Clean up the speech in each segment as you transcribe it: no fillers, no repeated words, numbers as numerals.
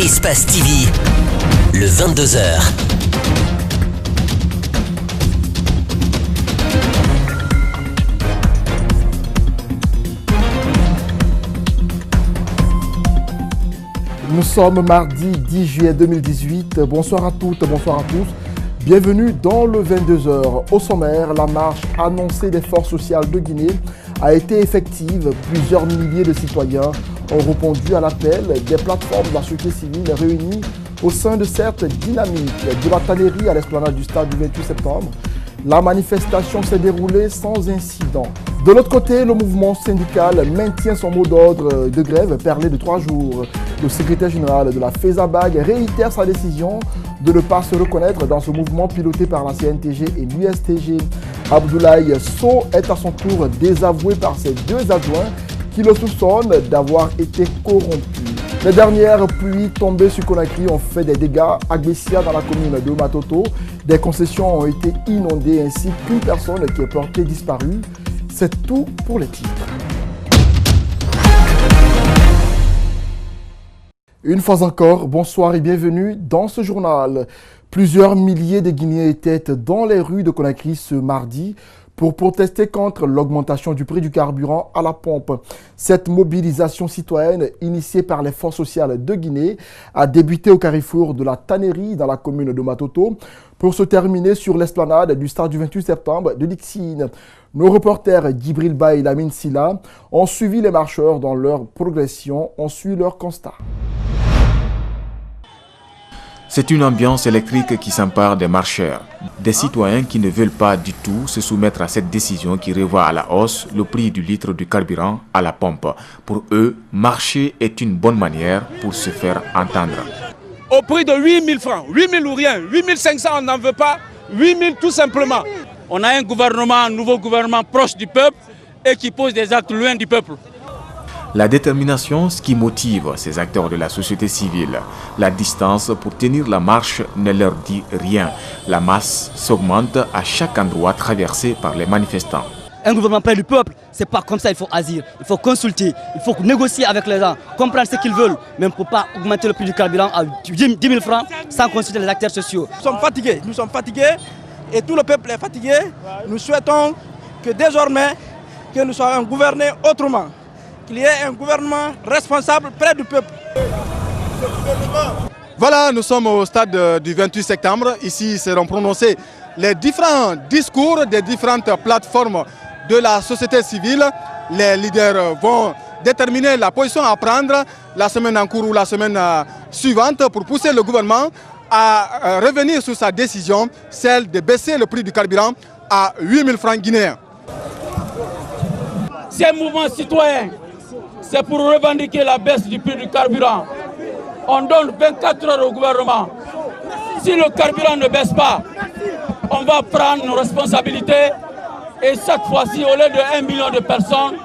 Espace TV, le 22h. Nous sommes mardi 10 juillet 2018. Bonsoir à toutes, bonsoir à tous. Bienvenue dans le 22h. Au sommaire, la marche annoncée des forces sociales de Guinée a été effective. Plusieurs milliers de citoyens ont répondu à l'appel des plateformes de la société civile réunies au sein de cette dynamique. De la tannerie à l'esplanade du stade du 28 septembre, la manifestation s'est déroulée sans incident. De l'autre côté, le mouvement syndical maintient son mot d'ordre de grève perlé de 3 jours. Le secrétaire général de la FESABAG réitère sa décision de ne pas se reconnaître dans ce mouvement piloté par la CNTG et l'USTG. Abdoulaye Sow est à son tour désavoué par ses 2 adjoints qui le soupçonnent d'avoir été corrompus. Les dernières pluies tombées sur Conakry ont fait des dégâts à Gbessia dans la commune de Matoto. Des concessions ont été inondées ainsi qu'une personne qui est portée disparue. C'est tout pour les titres. Une fois encore, bonsoir et bienvenue dans ce journal. Plusieurs milliers de Guinéens étaient dans les rues de Conakry ce mardi pour protester contre l'augmentation du prix du carburant à la pompe. Cette mobilisation citoyenne initiée par les forces sociales de Guinée a débuté au carrefour de la tannerie dans la commune de Matoto pour se terminer sur l'esplanade du stade du 28 septembre de Dixine. Nos reporters Djibril Ba et Lamine Silla ont suivi les marcheurs dans leur progression, ont suivi leur constat. C'est une ambiance électrique qui s'empare des marcheurs, des citoyens qui ne veulent pas du tout se soumettre à cette décision qui revoit à la hausse le prix du litre du carburant à la pompe. Pour eux, marcher est une bonne manière pour se faire entendre. Au prix de 8 000 francs, 8 000 ou rien, 8 500 on n'en veut pas, 8 000 tout simplement. On a un gouvernement, un nouveau gouvernement proche du peuple et qui pose des actes loin du peuple. La détermination, ce qui motive ces acteurs de la société civile. La distance pour tenir la marche ne leur dit rien. La masse s'augmente à chaque endroit traversé par les manifestants. Un gouvernement près du peuple, c'est pas comme ça, il faut agir. Il faut consulter, il faut négocier avec les gens, comprendre ce qu'ils veulent. Mais on ne peut pas augmenter le prix du carburant à 10 000 francs sans consulter les acteurs sociaux. Nous sommes fatigués et tout le peuple est fatigué. Nous souhaitons que désormais, que nous soyons gouvernés autrement. Qu'il y ait un gouvernement responsable près du peuple. Voilà, nous sommes au stade du 28 septembre. Ici seront prononcés les différents discours des différentes plateformes de la société civile. Les leaders vont déterminer la position à prendre la semaine en cours ou la semaine suivante pour pousser le gouvernement à revenir sur sa décision, celle de baisser le prix du carburant à 8 000 francs guinéens. Ces mouvements citoyens, c'est pour revendiquer la baisse du prix du carburant. On donne 24 heures au gouvernement. Si le carburant ne baisse pas, on va prendre nos responsabilités. Et cette fois-ci, au lieu de 1 million de personnes,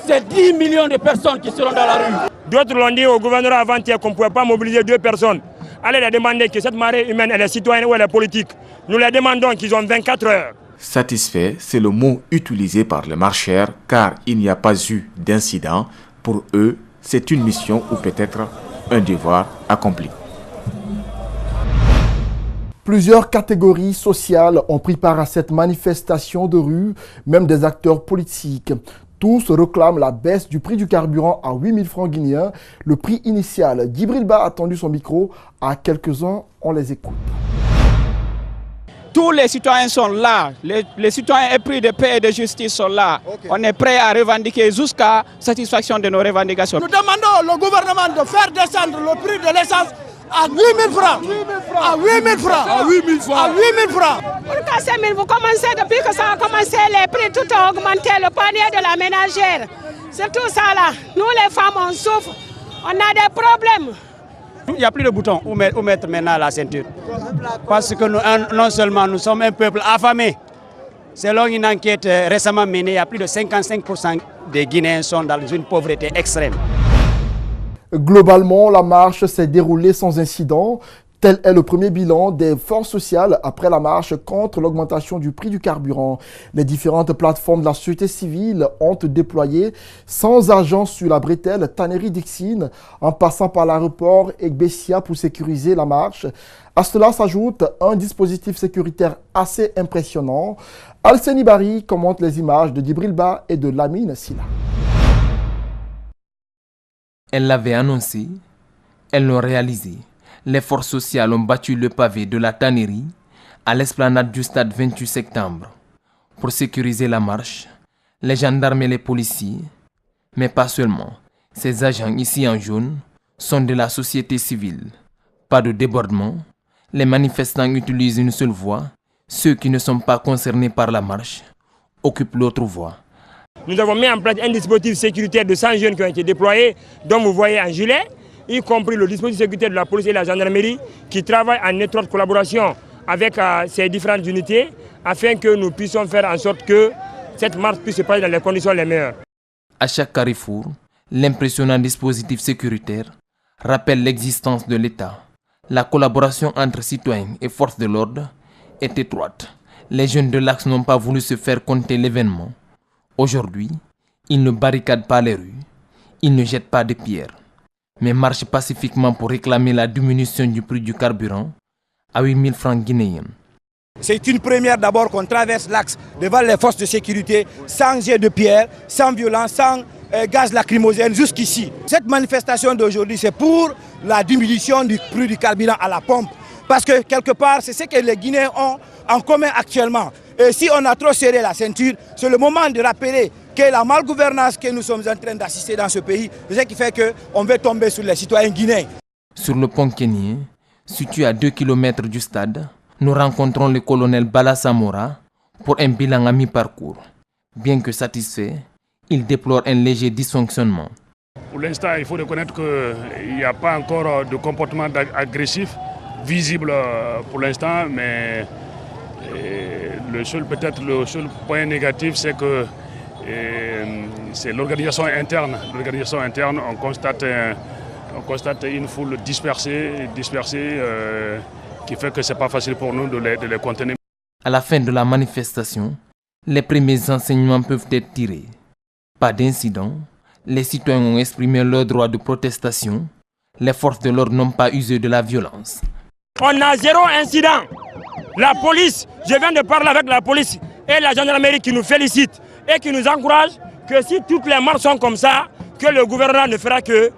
c'est 10 millions de personnes qui seront dans la rue. D'autres l'ont dit au gouverneur avant-hier qu'on ne pouvait pas mobiliser 2 personnes. Allez leur demander que cette marée humaine, elle est citoyenne ou elle est politique. Nous leur demandons qu'ils ont 24 heures. Satisfait, c'est le mot utilisé par les marcheurs car il n'y a pas eu d'incident. Pour eux, c'est une mission ou peut-être un devoir accompli. Plusieurs catégories sociales ont pris part à cette manifestation de rue, même des acteurs politiques. Tous réclament la baisse du prix du carburant à 8 000 francs guinéens, le prix initial. Djibril Ba a tendu son micro à quelques-uns, on les écoute. Tous les citoyens sont là, les citoyens épris de paix et de justice sont là. Okay. On est prêt à revendiquer jusqu'à satisfaction de nos revendications. Nous demandons au gouvernement de faire descendre le prix de l'essence à 8 000 francs. À 8 000 francs. À 8 000 francs. À 8 000 francs. Pourquoi 5 000? Vous commencez, depuis que ça a commencé, les prix tout ont augmenté, le panier de la ménagère. C'est tout ça là. Nous les femmes, on souffre, on a des problèmes. Il n'y a plus de boutons où mettre maintenant la ceinture. Parce que nous, non seulement nous sommes un peuple affamé, selon une enquête récemment menée, il y a plus de 55% des Guinéens sont dans une pauvreté extrême. Globalement, la marche s'est déroulée sans incident. Tel est le premier bilan des forces sociales après la marche contre l'augmentation du prix du carburant. Les différentes plateformes de la société civile ont déployé 100 agents sur la bretelle Tannery-Dixine en passant par l'aéroport Egbessia pour sécuriser la marche. À cela s'ajoute un dispositif sécuritaire assez impressionnant. Alseni Bari commente les images de Dibrilba et de Lamine Silla. Elle l'avait annoncé, elles l'ont réalisé. Les forces sociales ont battu le pavé de la tannerie à l'esplanade du stade 28 septembre pour sécuriser la marche, les gendarmes et les policiers, mais pas seulement. Ces agents ici en jaune sont de la société civile. Pas de débordement, les manifestants utilisent une seule voie, ceux qui ne sont pas concernés par la marche occupent l'autre voie. Nous avons mis en place un dispositif sécuritaire de 100 jeunes qui ont été déployés, dont vous voyez en gilet, y compris le dispositif sécuritaire de la police et de la gendarmerie, qui travaillent en étroite collaboration avec ces différentes unités, afin que nous puissions faire en sorte que cette marche puisse se passer dans les conditions les meilleures. À chaque carrefour, l'impressionnant dispositif sécuritaire rappelle l'existence de l'État. La collaboration entre citoyens et forces de l'ordre est étroite. Les jeunes de l'Axe n'ont pas voulu se faire compter l'événement. Aujourd'hui, ils ne barricadent pas les rues, ils ne jettent pas de pierres, mais marchent pacifiquement pour réclamer la diminution du prix du carburant à 8 000 francs guinéens. C'est une première d'abord qu'on traverse l'Axe devant les forces de sécurité, sans jet de pierre, sans violence, sans gaz lacrymogène jusqu'ici. Cette manifestation d'aujourd'hui, c'est pour la diminution du prix du carburant à la pompe. Parce que quelque part, c'est ce que les Guinéens ont en commun actuellement. Et si on a trop serré la ceinture, c'est le moment de rappeler que la malgouvernance que nous sommes en train d'assister dans ce pays, c'est ce qui fait qu'on veut tomber sur les citoyens guinéens. Sur le pont kenyan, situé à 2 km du stade, nous rencontrons le colonel Bala Samora pour un bilan à mi-parcours. Bien que satisfait, il déplore un léger dysfonctionnement. Pour l'instant, il faut reconnaître qu'il n'y a pas encore de comportement agressif visible pour l'instant, mais le seul point négatif, c'est que c'est l'organisation interne. L'organisation interne, on constate une foule dispersée qui fait que ce n'est pas facile pour nous de les contenir. À la fin de la manifestation, les premiers enseignements peuvent être tirés. Pas d'incident, les citoyens ont exprimé leur droit de protestation, les forces de l'ordre n'ont pas usé de la violence. On a 0 incident. La police, je viens de parler avec la police et la gendarmerie qui nous félicitent et qui nous encouragent que si toutes les marches sont comme ça, que le gouvernement ne fera que,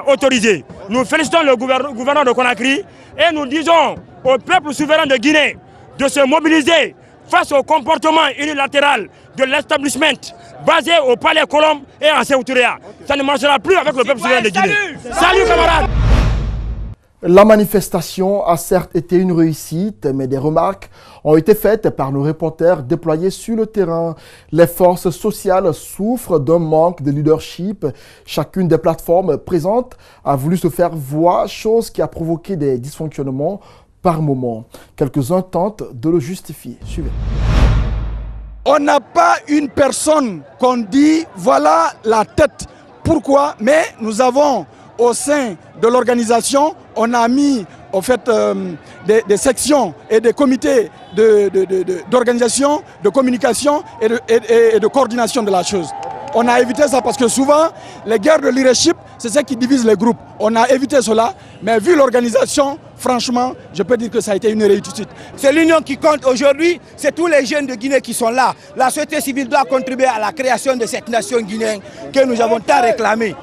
autoriser. Nous félicitons le gouverneur de Conakry et nous disons au peuple souverain de Guinée de se mobiliser face au comportement unilatéral de l'établissement basé au Palais Colombe et en Séouturia. Ça ne marchera plus avec le peuple souverain de Guinée. Salut camarades! La manifestation a certes été une réussite, mais des remarques ont été faites par nos reporters déployés sur le terrain. Les forces sociales souffrent d'un manque de leadership. Chacune des plateformes présentes a voulu se faire voir, chose qui a provoqué des dysfonctionnements par moment. Quelques-uns tentent de le justifier. Suivez. On n'a pas une personne qu'on dit voilà la tête. Pourquoi? Mais nous avons au sein de l'organisation, on a mis au fait des sections et des comités d'organisation, de communication et de coordination de la chose. On a évité ça parce que souvent, les guerres de leadership, c'est ce qui divise les groupes. On a évité cela, mais vu l'organisation, franchement, je peux dire que ça a été une réussite. C'est l'union qui compte aujourd'hui, c'est tous les jeunes de Guinée qui sont là. La société civile doit contribuer à la création de cette nation guinéenne que nous avons tant réclamée.